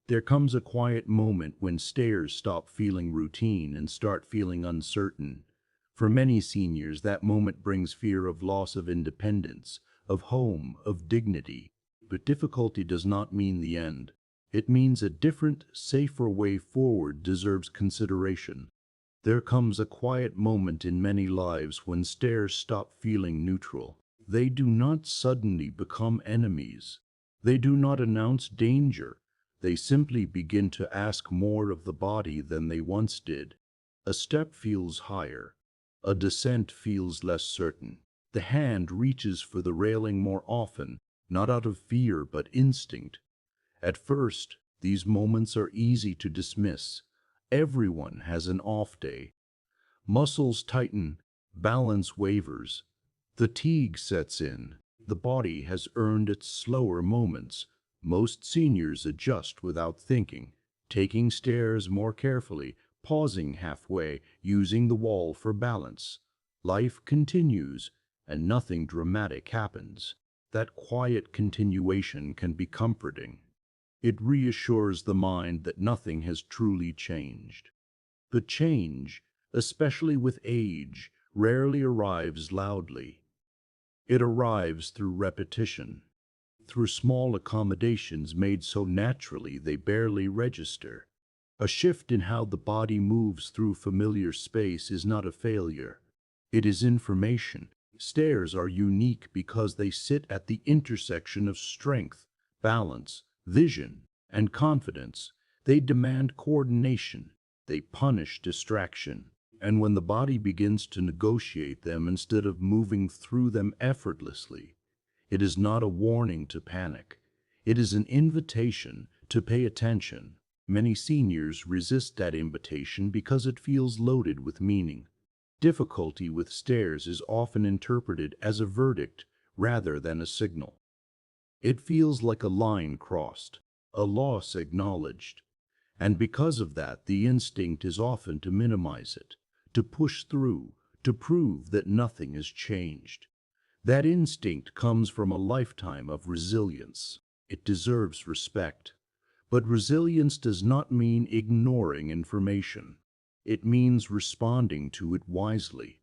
There comes a quiet moment when stairs stop feeling routine and start feeling uncertain. For many seniors, that moment brings fear of loss of independence, of home, of dignity. But difficulty does not mean the end. It means a different, safer way forward deserves consideration. There comes a quiet moment in many lives when stairs stop feeling neutral. They do not suddenly become enemies. They do not announce danger. They simply begin to ask more of the body than they once did. A step feels higher. A descent feels less certain. The hand reaches for the railing more often, not out of fear but instinct. At first, these moments are easy to dismiss. Everyone has an off day. Muscles tighten, balance wavers, fatigue sets in. The body has earned its slower moments. Most seniors adjust without thinking, taking stairs more carefully, pausing halfway, using the wall for balance. Life continues, and nothing dramatic happens. That quiet continuation can be comforting. It reassures the mind that nothing has truly changed. But change, especially with age, rarely arrives loudly. It arrives through repetition, through small accommodations made so naturally they barely register. A shift in how the body moves through familiar space is not a failure. It is information. Stairs are unique because they sit at the intersection of strength, balance, vision, and confidence. They demand coordination. They punish distraction. And when the body begins to negotiate them instead of moving through them effortlessly, it is not a warning to panic. It is an invitation to pay attention. Many seniors resist that invitation because it feels loaded with meaning. Difficulty with stairs is often interpreted as a verdict rather than a signal. It feels like a line crossed, a loss acknowledged. And because of that, the instinct is often to minimize it, to push through, to prove that nothing has changed. That instinct comes from a lifetime of resilience. It deserves respect. But resilience does not mean ignoring information. It means responding to it wisely.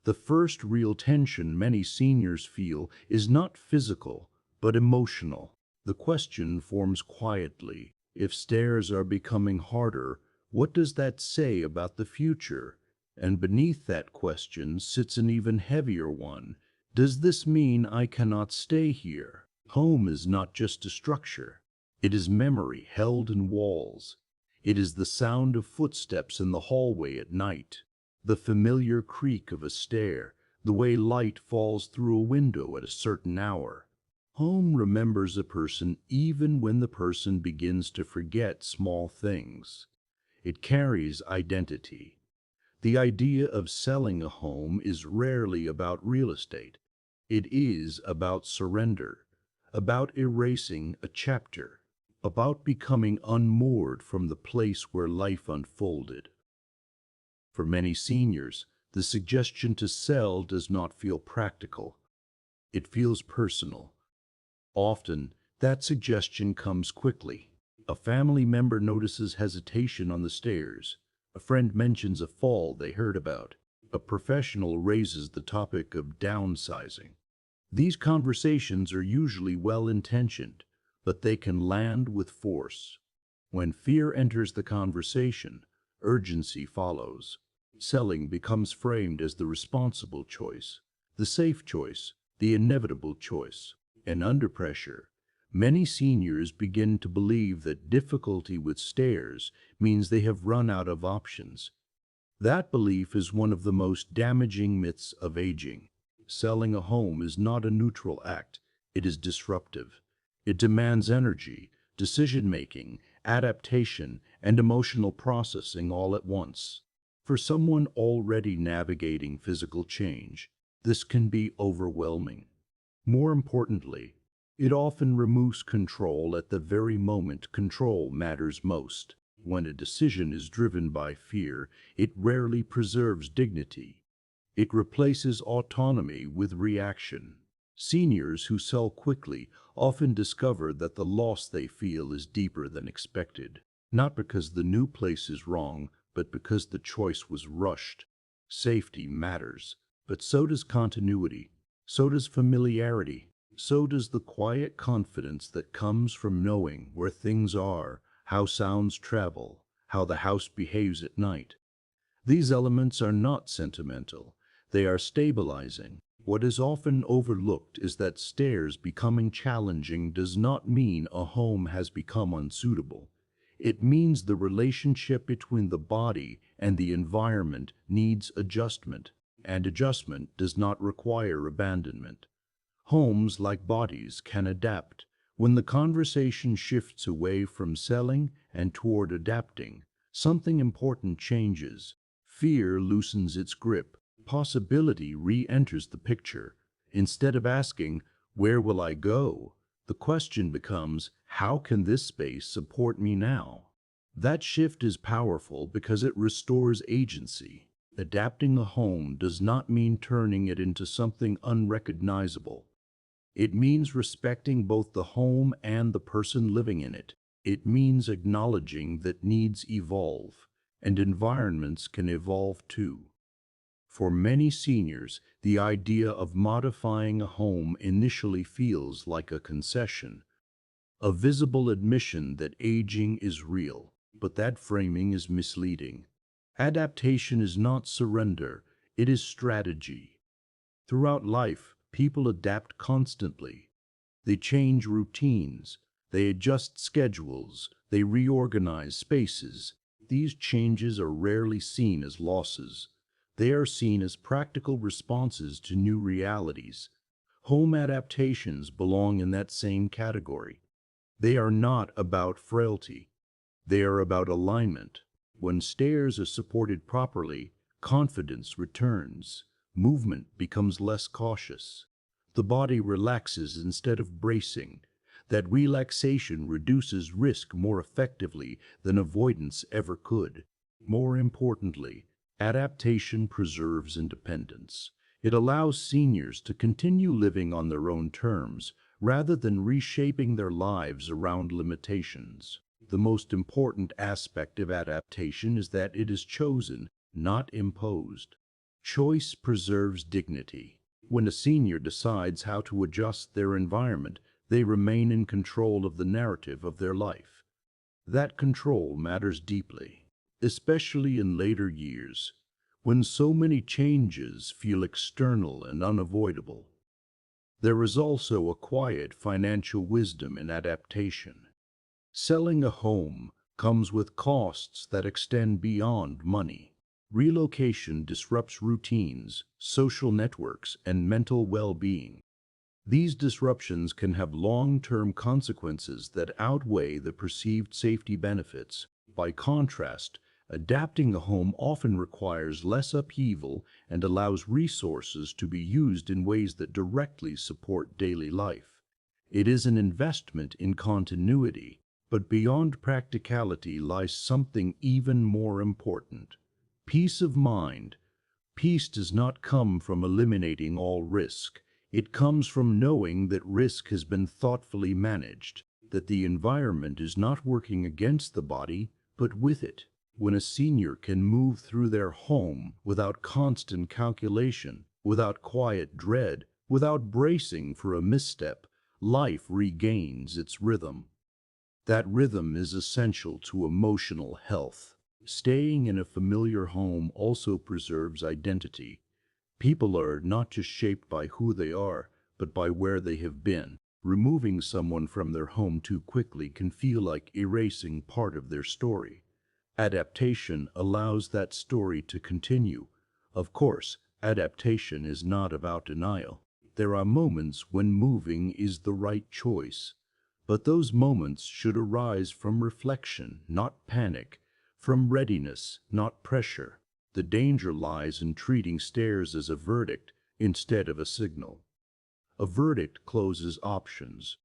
The first real tension many seniors feel is not physical, but emotional. The question forms quietly. If stairs are becoming harder, what does that say about the future? And beneath that question sits an even heavier one. Does this mean I cannot stay here? Home is not just a structure. It is memory held in walls. It is the sound of footsteps in the hallway at night, the familiar creak of a stair, the way light falls through a window at a certain hour. Home remembers a person even when the person begins to forget small things. It carries identity. The idea of selling a home is rarely about real estate. It is about surrender, about erasing a chapter, about becoming unmoored from the place where life unfolded. For many seniors, the suggestion to sell does not feel practical. It feels personal. Often, that suggestion comes quickly. A family member notices hesitation on the stairs. A friend mentions a fall they heard about. A professional raises the topic of downsizing. These conversations are usually well-intentioned, but they can land with force. When fear enters the conversation, urgency follows. Selling becomes framed as the responsible choice, the safe choice, the inevitable choice. And under pressure, many seniors begin to believe that difficulty with stairs means they have run out of options. That belief is one of the most damaging myths of aging. Selling a home is not a neutral act. It is disruptive. It demands energy, decision-making, adaptation, and emotional processing all at once. For someone already navigating physical change, this can be overwhelming. More importantly, it often removes control at the very moment control matters most. When a decision is driven by fear, it rarely preserves dignity. It replaces autonomy with reaction. Seniors who sell quickly often discover that the loss they feel is deeper than expected, not because the new place is wrong, but because the choice was rushed. Safety matters, but so does continuity, so does familiarity, so does the quiet confidence that comes from knowing where things are, how sounds travel, how the house behaves at night. These elements are not sentimental, they are stabilizing. What is often overlooked is that stairs becoming challenging does not mean a home has become unsuitable. It means the relationship between the body and the environment needs adjustment, and adjustment does not require abandonment. Homes, like bodies, can adapt. When the conversation shifts away from selling and toward adapting, something important changes. Fear loosens its grip. Possibility re-enters the picture. Instead of asking, "Where will I go?" the question becomes, "How can this space support me now?" That shift is powerful because it restores agency. Adapting a home does not mean turning it into something unrecognizable. It means respecting both the home and the person living in it. It means acknowledging that needs evolve, and environments can evolve too. For many seniors, the idea of modifying a home initially feels like a concession, a visible admission that aging is real, but that framing is misleading. Adaptation is not surrender, it is strategy. Throughout life, people adapt constantly. They change routines, they adjust schedules, they reorganize spaces. These changes are rarely seen as losses. They are seen as practical responses to new realities. Home adaptations belong in that same category. They are not about frailty. They are about alignment. When stairs are supported properly, confidence returns. Movement becomes less cautious. The body relaxes instead of bracing. That relaxation reduces risk more effectively than avoidance ever could. More importantly, adaptation preserves independence. It allows seniors to continue living on their own terms rather than reshaping their lives around limitations. The most important aspect of adaptation is that it is chosen, not imposed. Choice preserves dignity. When a senior decides how to adjust their environment, they remain in control of the narrative of their life. That control matters deeply, especially in later years, when so many changes feel external and unavoidable. There is also a quiet financial wisdom in adaptation. Selling a home comes with costs that extend beyond money. Relocation disrupts routines, social networks, and mental well-being. These disruptions can have long-term consequences that outweigh the perceived safety benefits. By contrast, adapting a home often requires less upheaval and allows resources to be used in ways that directly support daily life. It is an investment in continuity, but beyond practicality lies something even more important: peace of mind. Peace does not come from eliminating all risk. It comes from knowing that risk has been thoughtfully managed, that the environment is not working against the body, but with it. When a senior can move through their home without constant calculation, without quiet dread, without bracing for a misstep, life regains its rhythm. That rhythm is essential to emotional health. Staying in a familiar home also preserves identity. People are not just shaped by who they are, but by where they have been. Removing someone from their home too quickly can feel like erasing part of their story. Adaptation allows that story to continue. Of course, adaptation is not about denial. There are moments when moving is the right choice, but those moments should arise from reflection, not panic, from readiness, not pressure. The danger lies in treating stairs as a verdict instead of a signal. A verdict closes options.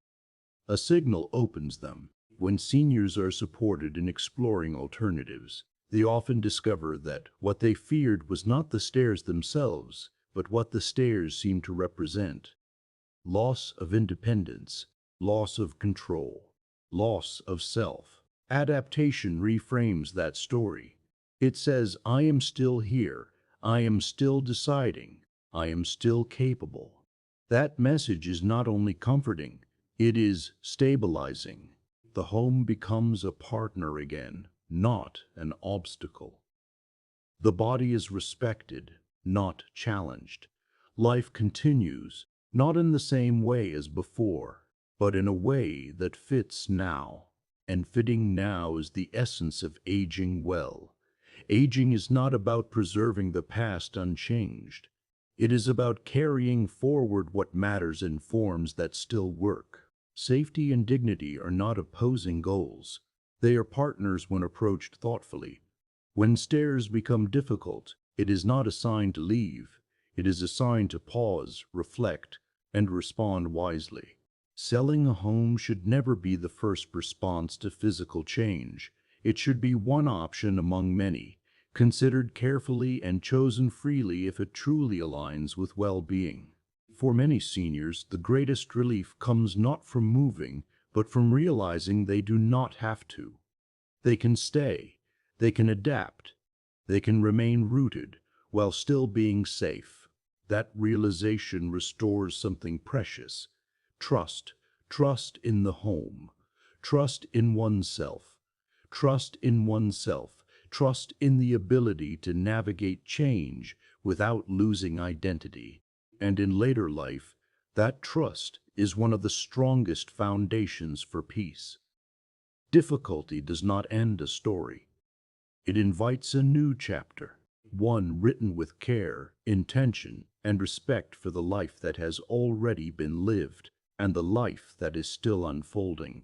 A signal opens them. When seniors are supported in exploring alternatives, they often discover that what they feared was not the stairs themselves, but what the stairs seemed to represent. loss of independence, loss of control, loss of self. Adaptation reframes that story. It says, I am still here, I am still deciding, I am still capable. That message is not only comforting, it is stabilizing. The home becomes a partner again, not an obstacle. The body is respected, not challenged. Life continues, not in the same way as before, but in a way that fits now. And fitting now is the essence of aging well. Aging is not about preserving the past unchanged. It is about carrying forward what matters in forms that still work. Safety and dignity are not opposing goals. They are partners when approached thoughtfully. When stairs become difficult, it is not a sign to leave. It is a sign to pause, reflect, and respond wisely. Selling a home should never be the first response to physical change. It should be one option among many, considered carefully and chosen freely if it truly aligns with well-being. For many seniors, the greatest relief comes not from moving, but from realizing they do not have to. They can stay, they can adapt, they can remain rooted while still being safe. That realization restores something precious. Trust, trust in the home, trust in oneself, trust in oneself, trust in the ability to navigate change without losing identity. And in later life, that trust is one of the strongest foundations for peace. Difficulty does not end a story. It invites a new chapter, one written with care, intention, and respect for the life that has already been lived and the life that is still unfolding.